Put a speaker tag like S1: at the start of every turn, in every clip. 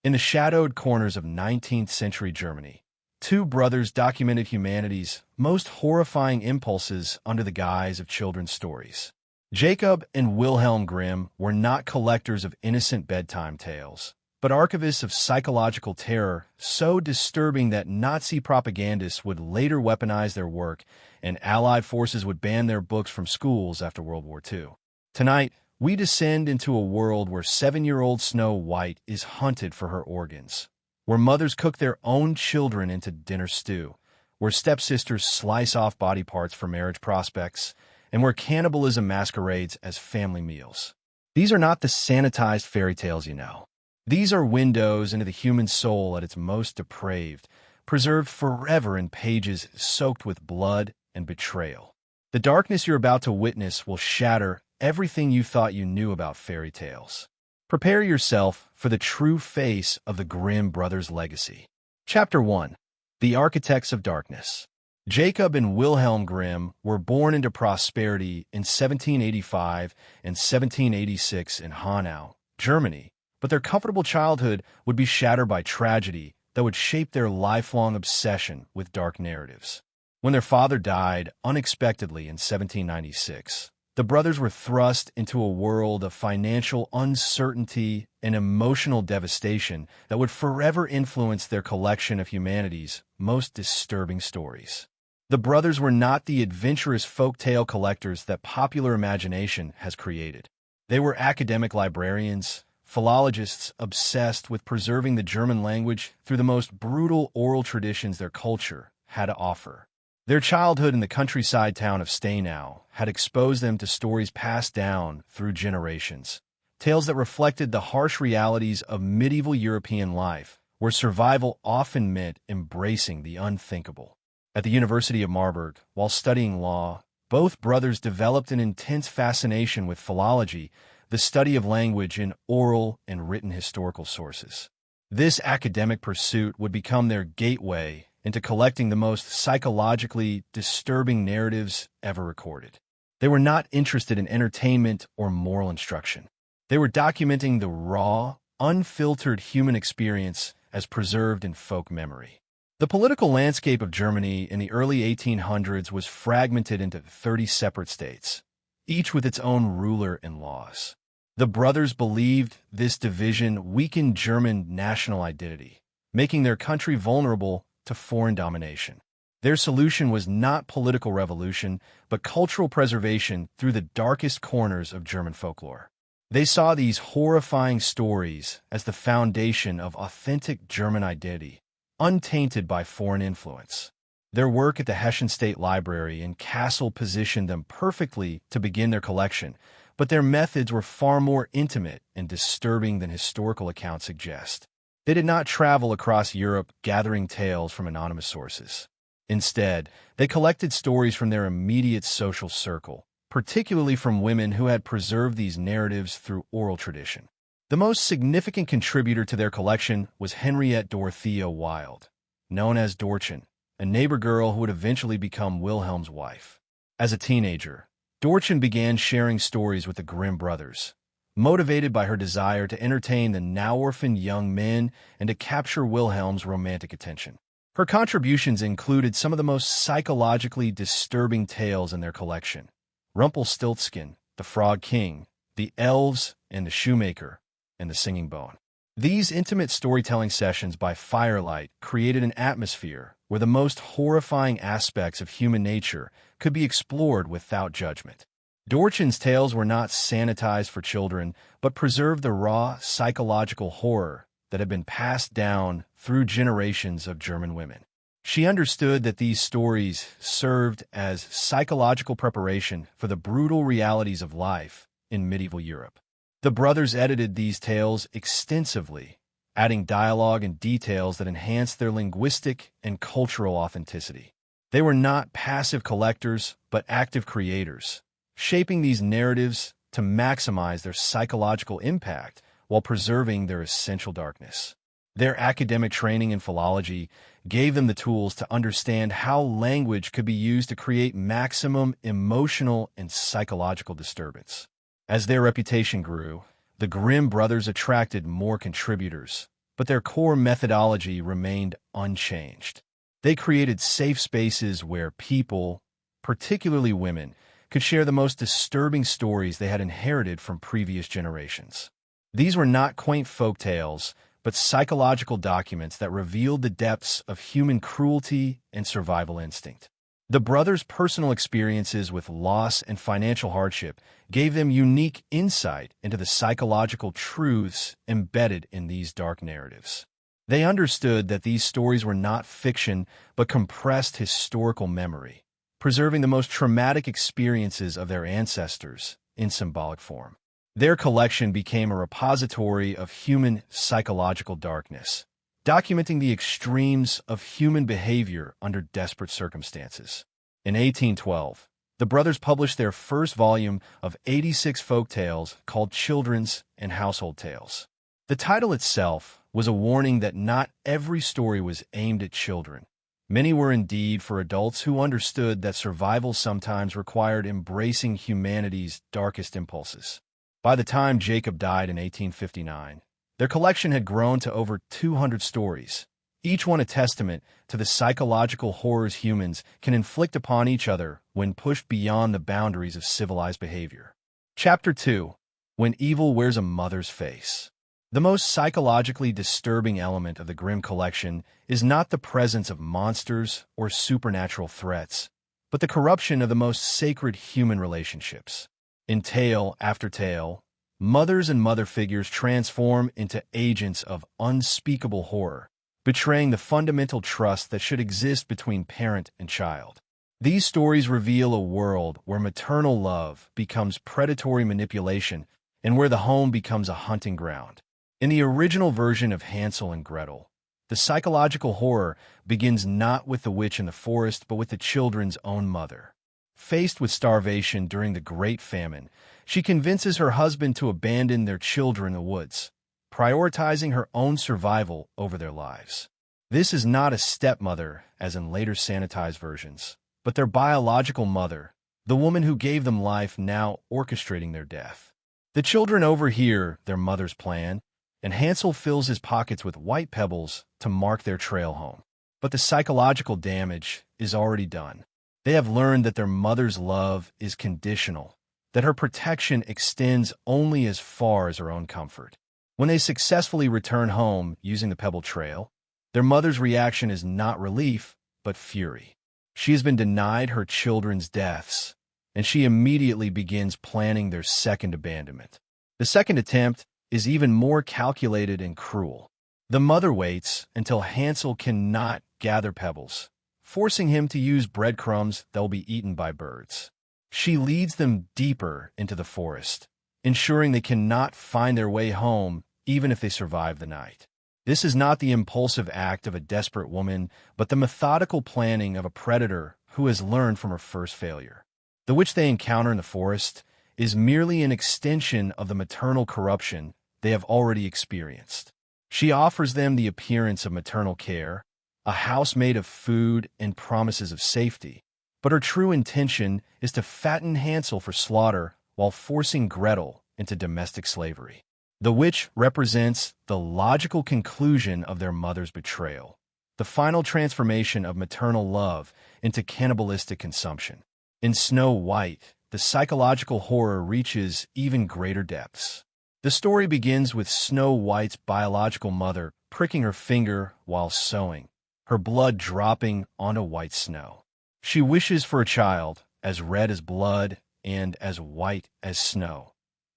S1: In the shadowed corners of 19th century Germany, two brothers documented humanity's most horrifying impulses under the guise of children's stories. Jacob and Wilhelm Grimm were not collectors of innocent bedtime tales, but archivists of psychological terror so disturbing that Nazi propagandists would later weaponize their work and Allied forces would ban their books from schools after World War II. Tonight, we descend into a world where 7-year-old Snow White is hunted for her organs, where mothers cook their own children into dinner stew, where stepsisters slice off body parts for marriage prospects, and where cannibalism masquerades as family meals. These are not the sanitized fairy tales you know. These are windows into the human soul at its most depraved, preserved forever in pages soaked with blood and betrayal. The darkness you're about to witness will shatter everything you thought you knew about fairy tales. Prepare yourself for the true face of the Grimm brothers' legacy. Chapter 1. The Architects of Darkness. Jacob and Wilhelm Grimm were born into prosperity in 1785 and 1786 in Hanau, Germany, but their comfortable childhood would be shattered by tragedy that would shape their lifelong obsession with dark narratives. When their father died unexpectedly in 1796, the brothers were thrust into a world of financial uncertainty and emotional devastation that would forever influence their collection of humanity's most disturbing stories. The brothers were not the adventurous folktale collectors that popular imagination has created. They were academic librarians, philologists obsessed with preserving the German language through the most brutal oral traditions their culture had to offer. Their childhood in the countryside town of Steinau had exposed them to stories passed down through generations, tales that reflected the harsh realities of medieval European life, where survival often meant embracing the unthinkable. At the University of Marburg, while studying law, both brothers developed an intense fascination with philology, the study of language in oral and written historical sources. This academic pursuit would become their gateway into collecting the most psychologically disturbing narratives ever recorded. They were not interested in entertainment or moral instruction. They were documenting the raw, unfiltered human experience as preserved in folk memory. The political landscape of Germany in the early 1800s was fragmented into 30 separate states, each with its own ruler and laws. The brothers believed this division weakened German national identity, making their country vulnerable to foreign domination. Their solution was not political revolution, but cultural preservation through the darkest corners of German folklore. They saw these horrifying stories as the foundation of authentic German identity, untainted by foreign influence. Their work at the Hessian State Library in Kassel positioned them perfectly to begin their collection, but their methods were far more intimate and disturbing than historical accounts suggest. They did not travel across Europe gathering tales from anonymous sources. Instead, they collected stories from their immediate social circle, particularly from women who had preserved these narratives through oral tradition. The most significant contributor to their collection was Henriette Dorothea Wilde, known as Dorchen, a neighbor girl who would eventually become Wilhelm's wife. As a teenager, Dorchen began sharing stories with the Grimm brothers, motivated by her desire to entertain the now-orphaned young men and to capture Wilhelm's romantic attention. Her contributions included some of the most psychologically disturbing tales in their collection: Rumpelstiltskin, the Frog King, the Elves, and the Shoemaker, and the Singing Bone. These intimate storytelling sessions by firelight created an atmosphere where the most horrifying aspects of human nature could be explored without judgment. Dorchen's tales were not sanitized for children, but preserved the raw psychological horror that had been passed down through generations of German women. She understood that these stories served as psychological preparation for the brutal realities of life in medieval Europe. The brothers edited these tales extensively, adding dialogue and details that enhanced their linguistic and cultural authenticity. They were not passive collectors, but active creators, shaping these narratives to maximize their psychological impact while preserving their essential darkness. Their academic training in philology gave them the tools to understand how language could be used to create maximum emotional and psychological disturbance. As their reputation grew, the Grimm brothers attracted more contributors, but their core methodology remained unchanged. They created safe spaces where people, particularly women, could share the most disturbing stories they had inherited from previous generations. These were not quaint folk tales, but psychological documents that revealed the depths of human cruelty and survival instinct. The brothers' personal experiences with loss and financial hardship gave them unique insight into the psychological truths embedded in these dark narratives. They understood that these stories were not fiction, but compressed historical memory, preserving the most traumatic experiences of their ancestors in symbolic form. Their collection became a repository of human psychological darkness, documenting the extremes of human behavior under desperate circumstances. In 1812, the brothers published their first volume of 86 folk tales called Children's and Household Tales. The title itself was a warning that not every story was aimed at children. Many were indeed for adults who understood that survival sometimes required embracing humanity's darkest impulses. By the time Jacob died in 1859, their collection had grown to over 200 stories, each one a testament to the psychological horrors humans can inflict upon each other when pushed beyond the boundaries of civilized behavior. Chapter 2. When Evil Wears a Mother's Face. The most psychologically disturbing element of the Grimm collection is not the presence of monsters or supernatural threats, but the corruption of the most sacred human relationships. In tale after tale, mothers and mother figures transform into agents of unspeakable horror, betraying the fundamental trust that should exist between parent and child. These stories reveal a world where maternal love becomes predatory manipulation and where the home becomes a hunting ground. In the original version of Hansel and Gretel, the psychological horror begins not with the witch in the forest, but with the children's own mother. Faced with starvation during the Great Famine, she convinces her husband to abandon their children in the woods, prioritizing her own survival over their lives. This is not a stepmother, as in later sanitized versions, but their biological mother, the woman who gave them life, now orchestrating their death. The children overhear their mother's plan, and Hansel fills his pockets with white pebbles to mark their trail home. But the psychological damage is already done. They have learned that their mother's love is conditional, that her protection extends only as far as her own comfort. When they successfully return home using the pebble trail, their mother's reaction is not relief, but fury. She has been denied her children's deaths, and she immediately begins planning their second abandonment. The second attempt is even more calculated and cruel. The mother waits until Hansel cannot gather pebbles, forcing him to use breadcrumbs that will be eaten by birds. She leads them deeper into the forest, ensuring they cannot find their way home even if they survive the night. This is not the impulsive act of a desperate woman, but the methodical planning of a predator who has learned from her first failure. The witch they encounter in the forest is merely an extension of the maternal corruption they have already experienced. She offers them the appearance of maternal care, a house made of food and promises of safety, but her true intention is to fatten Hansel for slaughter while forcing Gretel into domestic slavery. The witch represents the logical conclusion of their mother's betrayal, the final transformation of maternal love into cannibalistic consumption. In Snow White, the psychological horror reaches even greater depths. The story begins with Snow White's biological mother pricking her finger while sewing, her blood dropping onto white snow. She wishes for a child as red as blood and as white as snow,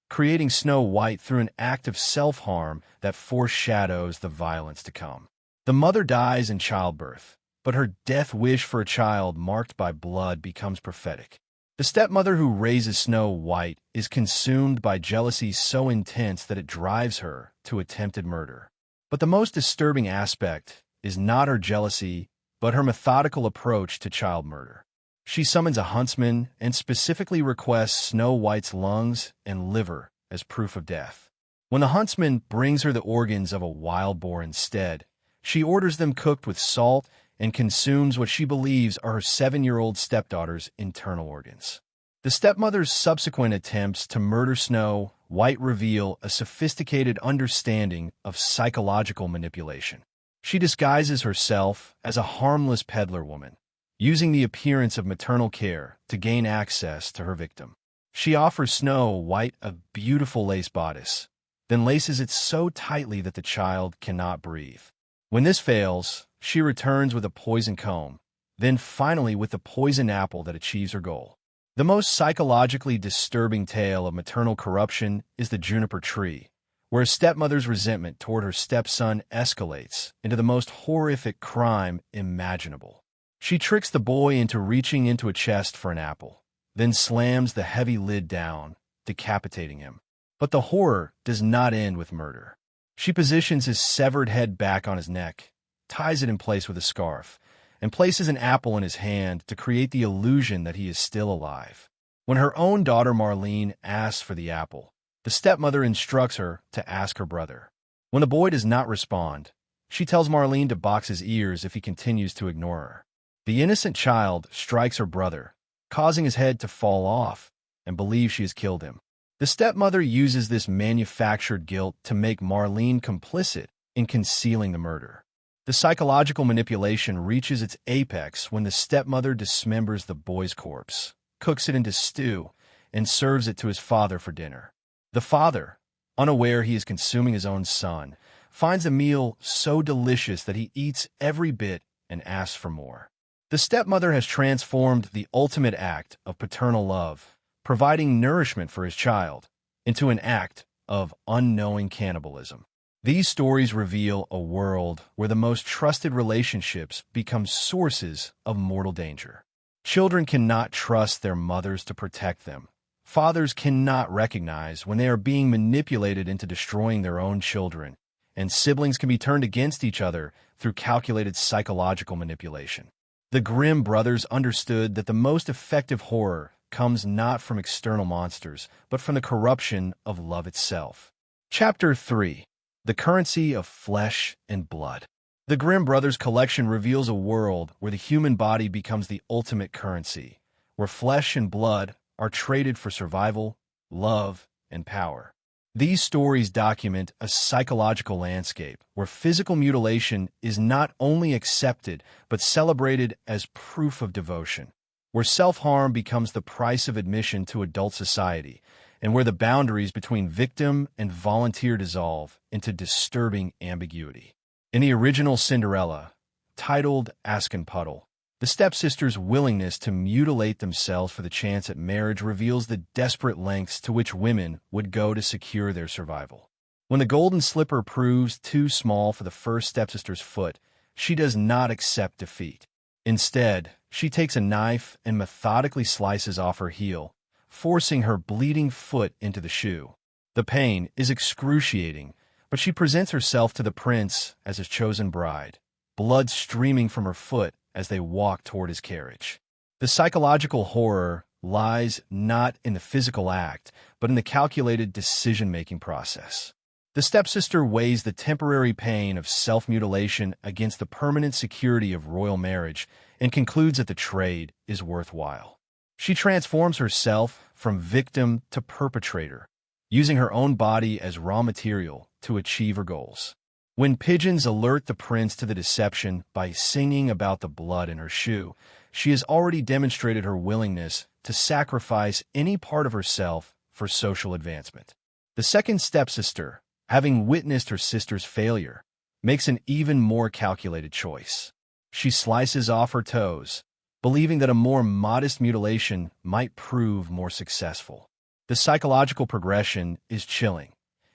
S1: creating Snow White through an act of self-harm that foreshadows the violence to come. The mother dies in childbirth, but her death wish for a child marked by blood becomes prophetic. The stepmother who raises Snow White is consumed by jealousy so intense that it drives her to attempted murder. But the most disturbing aspect is not her jealousy, but her methodical approach to child murder. She summons a huntsman and specifically requests Snow White's lungs and liver as proof of death. When the huntsman brings her the organs of a wild boar instead, she orders them cooked with salt and consumes what she believes are her 7-year-old stepdaughter's internal organs. The stepmother's subsequent attempts to murder Snow White reveal a sophisticated understanding of psychological manipulation. She disguises herself as a harmless peddler woman, using the appearance of maternal care to gain access to her victim. She offers Snow White a beautiful lace bodice, then laces it so tightly that the child cannot breathe. When this fails, she returns with a poison comb, then finally with the poison apple that achieves her goal. The most psychologically disturbing tale of maternal corruption is the juniper tree, where a stepmother's resentment toward her stepson escalates into the most horrific crime imaginable. She tricks the boy into reaching into a chest for an apple, then slams the heavy lid down, decapitating him. But the horror does not end with murder. She positions his severed head back on his neck, ties it in place with a scarf, and places an apple in his hand to create the illusion that he is still alive. When her own daughter Marlene asks for the apple, the stepmother instructs her to ask her brother. When the boy does not respond, she tells Marlene to box his ears if he continues to ignore her. The innocent child strikes her brother, causing his head to fall off, and believes she has killed him. The stepmother uses this manufactured guilt to make Marlene complicit in concealing the murder. The psychological manipulation reaches its apex when the stepmother dismembers the boy's corpse, cooks it into stew, and serves it to his father for dinner. The father, unaware he is consuming his own son, finds the meal so delicious that he eats every bit and asks for more. The stepmother has transformed the ultimate act of paternal love, providing nourishment for his child, into an act of unknowing cannibalism. These stories reveal a world where the most trusted relationships become sources of mortal danger. Children cannot trust their mothers to protect them. Fathers cannot recognize when they are being manipulated into destroying their own children, and siblings can be turned against each other through calculated psychological manipulation. The Grimm brothers understood that the most effective horror comes not from external monsters, but from the corruption of love itself. Chapter 3. The Currency of Flesh and Blood. The Grimm brothers' collection reveals a world where the human body becomes the ultimate currency, where flesh and blood are traded for survival, love, and power. These stories document a psychological landscape where physical mutilation is not only accepted but celebrated as proof of devotion, where self-harm becomes the price of admission to adult society, and where the boundaries between victim and volunteer dissolve into disturbing ambiguity. In the original Cinderella, titled Aschenputtel, the stepsisters' willingness to mutilate themselves for the chance at marriage reveals the desperate lengths to which women would go to secure their survival. When the golden slipper proves too small for the first stepsister's foot, she does not accept defeat. Instead, she takes a knife and methodically slices off her heel, forcing her bleeding foot into the shoe. The pain is excruciating, but she presents herself to the prince as his chosen bride, blood streaming from her foot as they walk toward his carriage. The psychological horror lies not in the physical act, but in the calculated decision-making process. The stepsister weighs the temporary pain of self-mutilation against the permanent security of royal marriage and concludes that the trade is worthwhile. She transforms herself from victim to perpetrator, using her own body as raw material to achieve her goals. When pigeons alert the prince to the deception by singing about the blood in her shoe, she has already demonstrated her willingness to sacrifice any part of herself for social advancement. The second stepsister, having witnessed her sister's failure, makes an even more calculated choice. She slices off her toes, believing that a more modest mutilation might prove more successful. The psychological progression is chilling.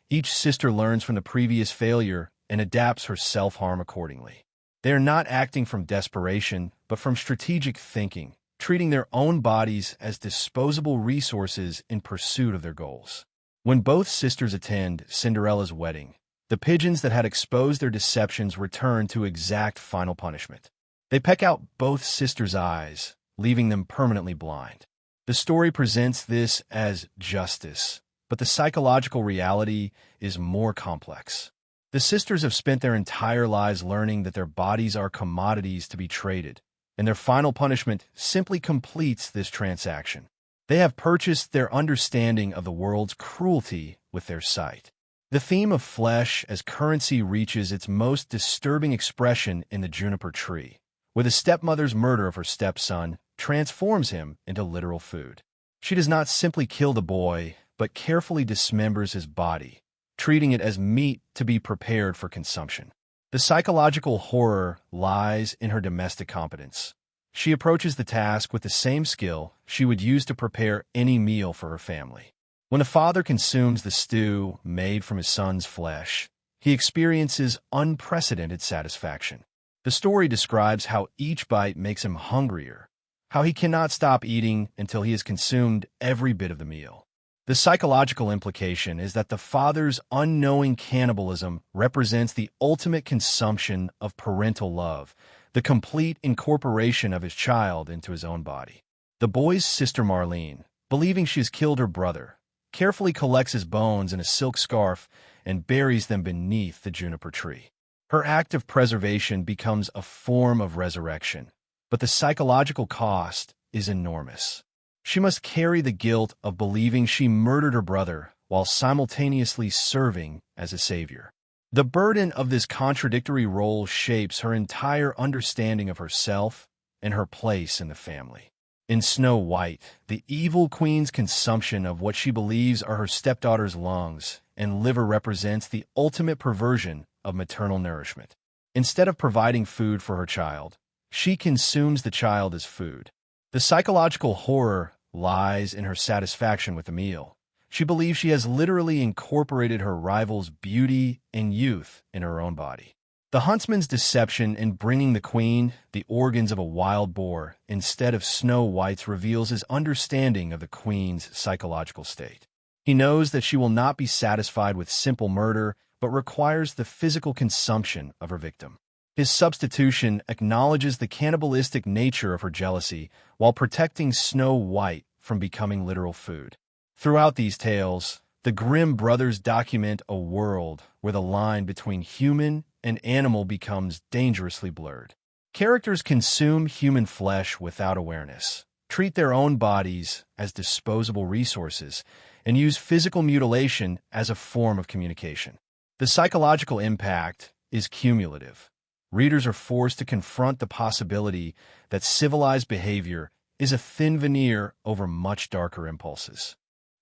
S1: Each sister learns from the previous failure and adapts her self-harm accordingly. They are not acting from desperation, but from strategic thinking, treating their own bodies as disposable resources in pursuit of their goals. When both sisters attend Cinderella's wedding, the pigeons that had exposed their deceptions return to exact final punishment. They peck out both sisters' eyes, leaving them permanently blind. The story presents this as justice, but the psychological reality is more complex. The sisters have spent their entire lives learning that their bodies are commodities to be traded, and their final punishment simply completes this transaction. They have purchased their understanding of the world's cruelty with with their sight. The theme of flesh as currency reaches its most disturbing expression in the juniper tree, where the stepmother's murder of her stepson transforms him into literal food. She does not simply kill the boy, but carefully dismembers his body, treating it as meat to be prepared for consumption. The psychological horror lies in her domestic competence. She approaches the task with the same skill she would use to prepare any meal for her family. When a father consumes the stew made from his son's flesh, he experiences unprecedented satisfaction. The story describes how each bite makes him hungrier, how he cannot stop eating until he has consumed every bit of the meal. The psychological implication is that the father's unknowing cannibalism represents the ultimate consumption of parental love, the complete incorporation of his child into his own body. The boy's sister Marlene, believing she has killed her brother, carefully collects his bones in a silk scarf and buries them beneath the juniper tree. Her act of preservation becomes a form of resurrection, but the psychological cost is enormous. She must carry the guilt of believing she murdered her brother while simultaneously serving as a savior. The burden of this contradictory role shapes her entire understanding of herself and her place in the family. In Snow White, the evil queen's consumption of what she believes are her stepdaughter's lungs and liver represents the ultimate perversion of maternal nourishment. Instead of providing food for her child, she consumes the child as food. The psychological horror lies in her satisfaction with the meal. She believes she has literally incorporated her rival's beauty and youth in her own body. The huntsman's deception in bringing the queen the organs of a wild boar instead of Snow White's reveals his understanding of the queen's psychological state. He knows that she will not be satisfied with simple murder, but requires the physical consumption of her victim. His substitution acknowledges the cannibalistic nature of her jealousy while protecting Snow White from becoming literal food. Throughout these tales, the Grimm brothers document a world where the line between human and animal becomes dangerously blurred. Characters consume human flesh without awareness, treat their own bodies as disposable resources, and use physical mutilation as a form of communication. The psychological impact is cumulative. Readers are forced to confront the possibility that civilized behavior is a thin veneer over much darker impulses.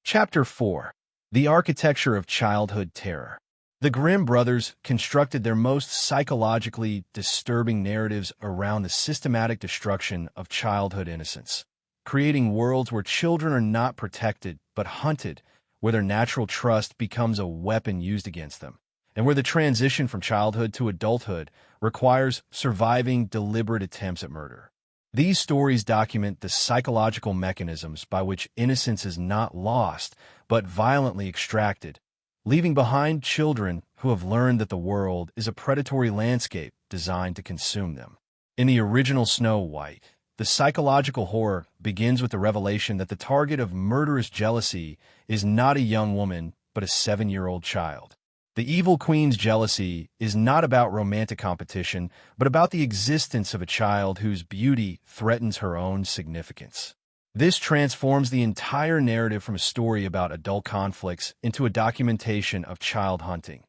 S1: Chapter 4. The Architecture of Childhood Terror. The Grimm brothers constructed their most psychologically disturbing narratives around the systematic destruction of childhood innocence, creating worlds where children are not protected but hunted, where their natural trust becomes a weapon used against them, and where the transition from childhood to adulthood requires surviving deliberate attempts at murder. These stories document the psychological mechanisms by which innocence is not lost, but violently extracted, leaving behind children who have learned that the world is a predatory landscape designed to consume them. In the original Snow White, the psychological horror begins with the revelation that the target of murderous jealousy is not a young woman, but a 7-year-old child. The evil queen's jealousy is not about romantic competition, but about the existence of a child whose beauty threatens her own significance. This transforms the entire narrative from a story about adult conflicts into a documentation of child hunting,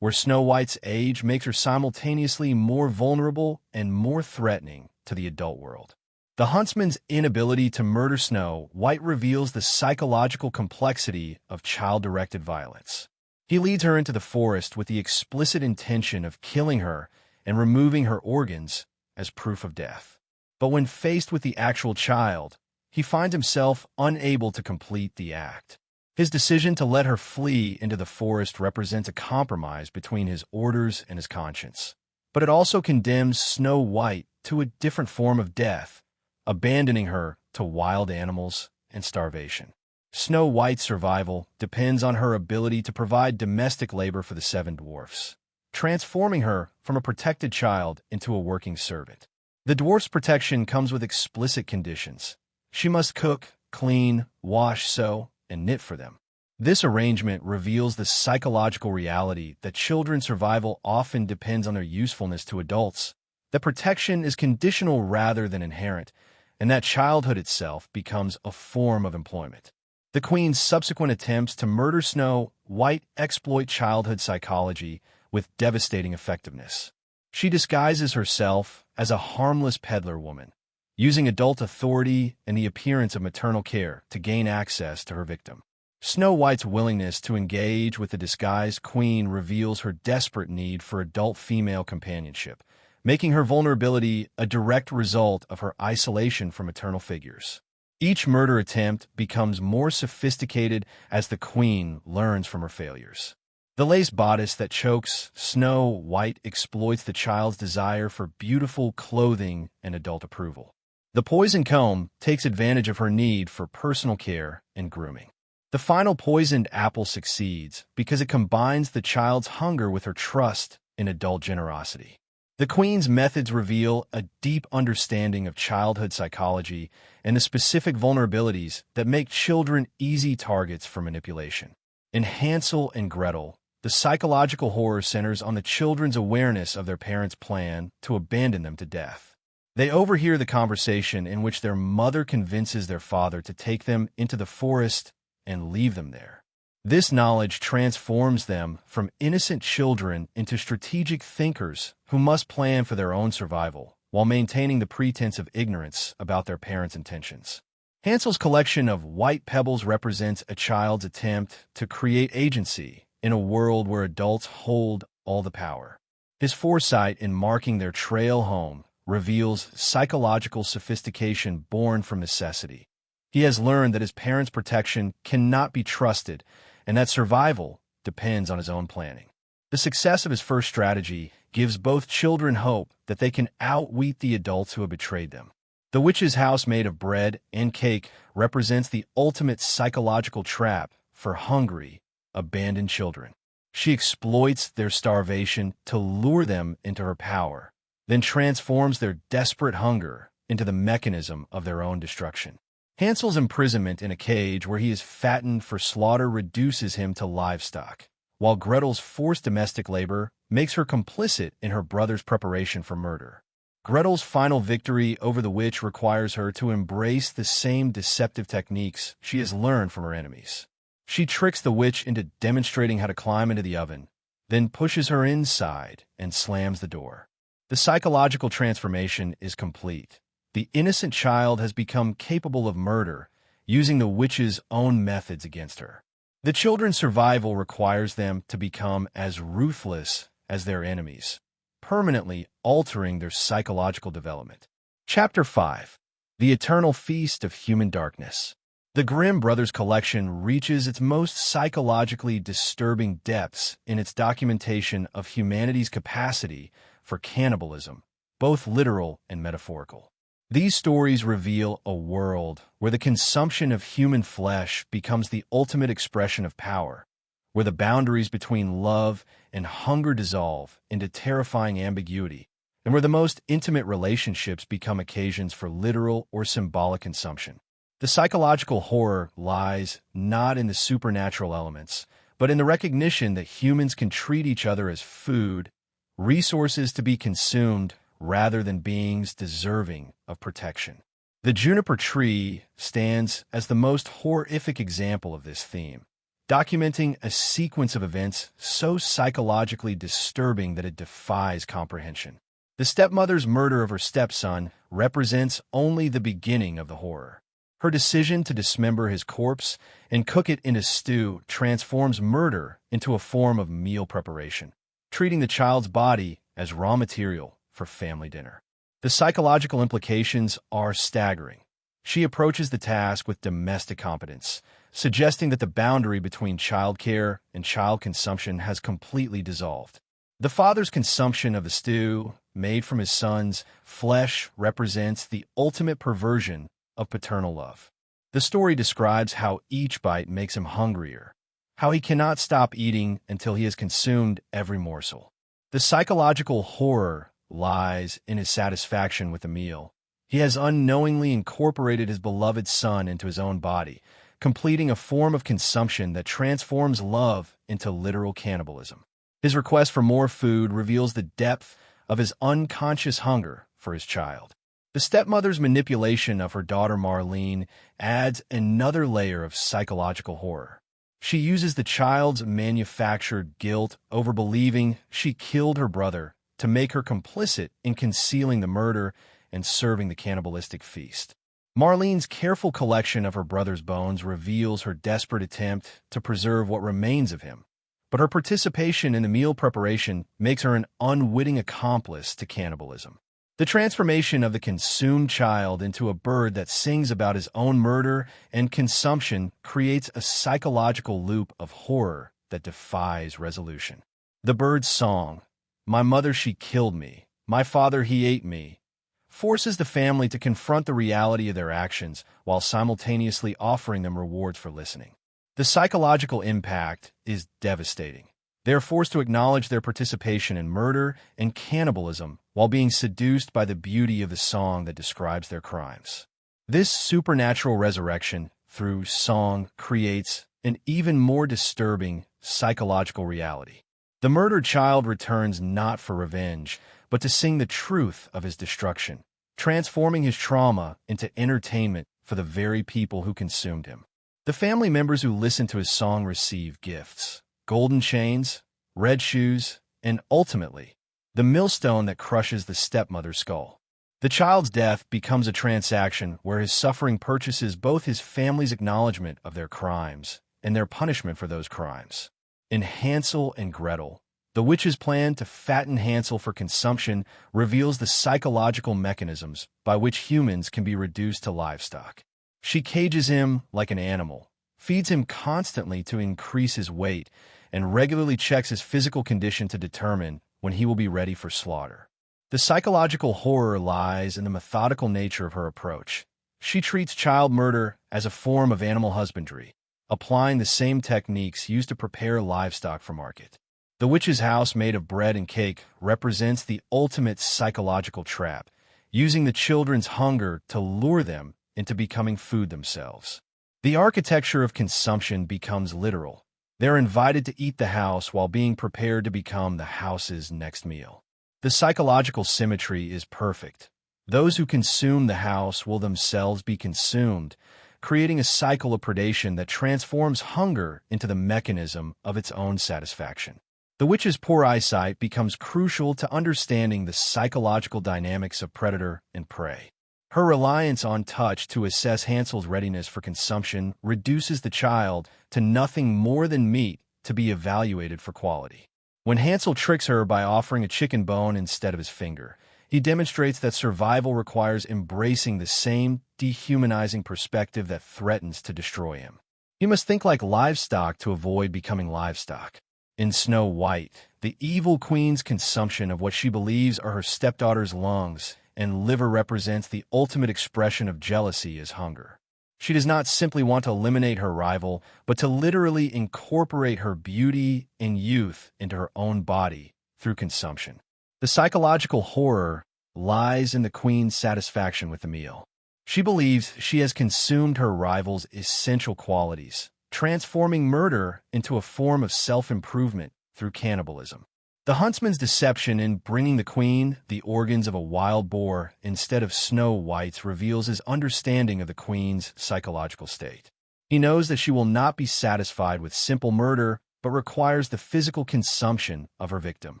S1: where Snow White's age makes her simultaneously more vulnerable and more threatening to the adult world. The huntsman's inability to murder Snow White reveals the psychological complexity of child-directed violence. He leads her into the forest with the explicit intention of killing her and removing her organs as proof of death. But when faced with the actual child, he finds himself unable to complete the act. His decision to let her flee into the forest represents a compromise between his orders and his conscience. But it also condemns Snow White to a different form of death, abandoning her to wild animals and starvation. Snow White's survival depends on her ability to provide domestic labor for the 7 dwarfs, transforming her from a protected child into a working servant. The dwarf's protection comes with explicit conditions. She must cook, clean, wash, sew, and knit for them. This arrangement reveals the psychological reality that children's survival often depends on their usefulness to adults, that protection is conditional rather than inherent, and that childhood itself becomes a form of employment. The Queen's subsequent attempts to murder Snow White exploit childhood psychology with devastating effectiveness. She disguises herself as a harmless peddler woman, using adult authority and the appearance of maternal care to gain access to her victim. Snow White's willingness to engage with the disguised queen reveals her desperate need for adult female companionship, making her vulnerability a direct result of her isolation from maternal figures. Each murder attempt becomes more sophisticated as the queen learns from her failures. The lace bodice that chokes Snow White exploits the child's desire for beautiful clothing and adult approval. The poison comb takes advantage of her need for personal care and grooming. The final poisoned apple succeeds because it combines the child's hunger with her trust in adult generosity. The Queen's methods reveal a deep understanding of childhood psychology and the specific vulnerabilities that make children easy targets for manipulation. In Hansel and Gretel, the psychological horror centers on the children's awareness of their parents' plan to abandon them to death. They overhear the conversation in which their mother convinces their father to take them into the forest and leave them there. This knowledge transforms them from innocent children into strategic thinkers who must plan for their own survival while maintaining the pretense of ignorance about their parents' intentions. Hansel's collection of white pebbles represents a child's attempt to create agency in a world where adults hold all the power. His foresight in marking their trail home reveals psychological sophistication born from necessity. He has learned that his parents' protection cannot be trusted and that survival depends on his own planning. The success of his first strategy gives both children hope that they can outwit the adults who have betrayed them. The witch's house made of bread and cake represents the ultimate psychological trap for hungry, abandoned children. She exploits their starvation to lure them into her power, then transforms their desperate hunger into the mechanism of their own destruction. Hansel's imprisonment in a cage where he is fattened for slaughter reduces him to livestock, while Gretel's forced domestic labor makes her complicit in her brother's preparation for murder. Gretel's final victory over the witch requires her to embrace the same deceptive techniques she has learned from her enemies. She tricks the witch into demonstrating how to climb into the oven, then pushes her inside and slams the door. The psychological transformation is complete. The innocent child has become capable of murder, using the witch's own methods against her. The children's survival requires them to become as ruthless as their enemies, permanently altering their psychological development. Chapter 5. The Eternal Feast of Human Darkness. The Grimm brothers' collection reaches its most psychologically disturbing depths in its documentation of humanity's capacity for cannibalism, both literal and metaphorical. These stories reveal a world where the consumption of human flesh becomes the ultimate expression of power, where the boundaries between love and hunger dissolve into terrifying ambiguity, and where the most intimate relationships become occasions for literal or symbolic consumption. The psychological horror lies not in the supernatural elements, but in the recognition that humans can treat each other as food, resources to be consumed, rather than beings deserving of protection. The juniper tree stands as the most horrific example of this theme, documenting a sequence of events so psychologically disturbing that it defies comprehension. The stepmother's murder of her stepson represents only the beginning of the horror. Her decision to dismember his corpse and cook it in a stew transforms murder into a form of meal preparation, treating the child's body as raw material for family dinner. The psychological implications are staggering. She approaches the task with domestic competence, suggesting that the boundary between childcare and child consumption has completely dissolved. The father's consumption of the stew made from his son's flesh represents the ultimate perversion of paternal love. The story describes how each bite makes him hungrier, how he cannot stop eating until he has consumed every morsel. The psychological horror lies in his satisfaction with the meal. He has unknowingly incorporated his beloved son into his own body, completing a form of consumption that transforms love into literal cannibalism. His request for more food reveals the depth of his unconscious hunger for his child. The stepmother's manipulation of her daughter Marlene adds another layer of psychological horror. She uses the child's manufactured guilt over believing she killed her brother to make her complicit in concealing the murder and serving the cannibalistic feast. Marlene's careful collection of her brother's bones reveals her desperate attempt to preserve what remains of him, but her participation in the meal preparation makes her an unwitting accomplice to cannibalism. The transformation of the consumed child into a bird that sings about his own murder and consumption creates a psychological loop of horror that defies resolution. The bird's song, "My mother, she killed me. My father, he ate me," forces the family to confront the reality of their actions while simultaneously offering them rewards for listening. The psychological impact is devastating. They are forced to acknowledge their participation in murder and cannibalism while being seduced by the beauty of the song that describes their crimes. This supernatural resurrection through song creates an even more disturbing psychological reality. The murdered child returns not for revenge, but to sing the truth of his destruction, transforming his trauma into entertainment for the very people who consumed him. The family members who listen to his song receive gifts: golden chains, red shoes, and ultimately, the millstone that crushes the stepmother's skull. The child's death becomes a transaction where his suffering purchases both his family's acknowledgement of their crimes and their punishment for those crimes. In Hansel and Gretel, the witch's plan to fatten Hansel for consumption reveals the psychological mechanisms by which humans can be reduced to livestock. She cages him like an animal, feeds him constantly to increase his weight, and regularly checks his physical condition to determine when he will be ready for slaughter. The psychological horror lies in the methodical nature of her approach. She treats child murder as a form of animal husbandry, applying the same techniques used to prepare livestock for market. The witch's house made of bread and cake represents the ultimate psychological trap, using the children's hunger to lure them into becoming food themselves. The architecture of consumption becomes literal. They're invited to eat the house while being prepared to become the house's next meal. The psychological symmetry is perfect. Those who consume the house will themselves be consumed, creating a cycle of predation that transforms hunger into the mechanism of its own satisfaction. The witch's poor eyesight becomes crucial to understanding the psychological dynamics of predator and prey. Her reliance on touch to assess Hansel's readiness for consumption reduces the child to nothing more than meat to be evaluated for quality. When Hansel tricks her by offering a chicken bone instead of his finger, he demonstrates that survival requires embracing the same dehumanizing perspective that threatens to destroy him. He must think like livestock to avoid becoming livestock. In Snow White, the evil queen's consumption of what she believes are her stepdaughter's lungs and liver represents the ultimate expression of jealousy as hunger. She does not simply want to eliminate her rival, but to literally incorporate her beauty and youth into her own body through consumption. The psychological horror lies in the queen's satisfaction with the meal. She believes she has consumed her rival's essential qualities, transforming murder into a form of self-improvement through cannibalism. The huntsman's deception in bringing the queen the organs of a wild boar instead of Snow White's reveals his understanding of the queen's psychological state. He knows that she will not be satisfied with simple murder, but requires the physical consumption of her victim.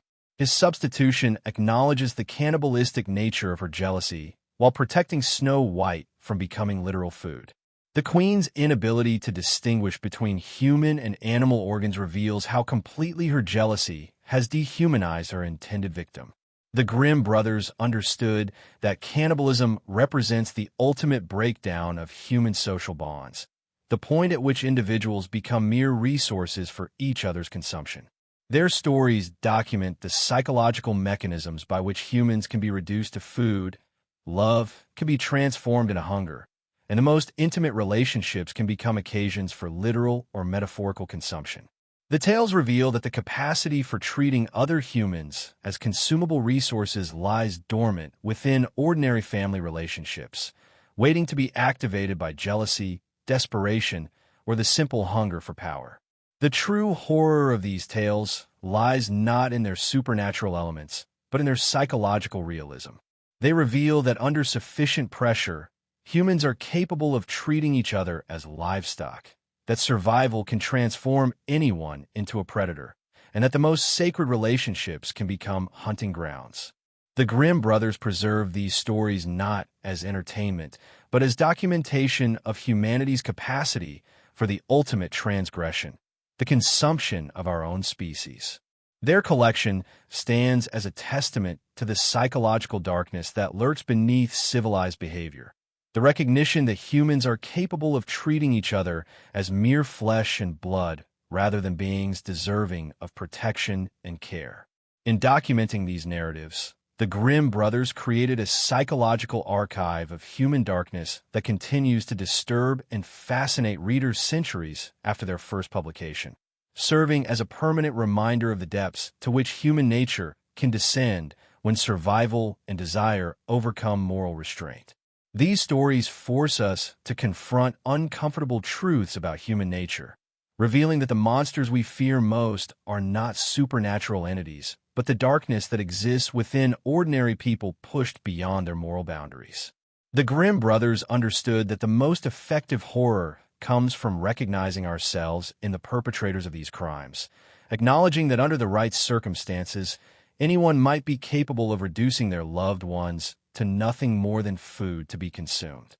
S1: His substitution acknowledges the cannibalistic nature of her jealousy while protecting Snow White from becoming literal food. The queen's inability to distinguish between human and animal organs reveals how completely her jealousy has dehumanized her intended victim. The Grimm brothers understood that cannibalism represents the ultimate breakdown of human social bonds, the point at which individuals become mere resources for each other's consumption. Their stories document the psychological mechanisms by which humans can be reduced to food, love can be transformed into hunger, and the most intimate relationships can become occasions for literal or metaphorical consumption. The tales reveal that the capacity for treating other humans as consumable resources lies dormant within ordinary family relationships, waiting to be activated by jealousy, desperation, or the simple hunger for power. The true horror of these tales lies not in their supernatural elements, but in their psychological realism. They reveal that under sufficient pressure, humans are capable of treating each other as livestock, that survival can transform anyone into a predator, and that the most sacred relationships can become hunting grounds. The Grimm brothers preserve these stories not as entertainment, but as documentation of humanity's capacity for the ultimate transgression, the consumption of our own species. Their collection stands as a testament to the psychological darkness that lurks beneath civilized behavior, the recognition that humans are capable of treating each other as mere flesh and blood rather than beings deserving of protection and care. In documenting these narratives, the Grimm brothers created a psychological archive of human darkness that continues to disturb and fascinate readers centuries after their first publication, serving as a permanent reminder of the depths to which human nature can descend when survival and desire overcome moral restraint. These stories force us to confront uncomfortable truths about human nature, revealing that the monsters we fear most are not supernatural entities, but the darkness that exists within ordinary people pushed beyond their moral boundaries. The Grimm brothers understood that the most effective horror comes from recognizing ourselves in the perpetrators of these crimes, acknowledging that under the right circumstances, anyone might be capable of reducing their loved ones to nothing more than food to be consumed.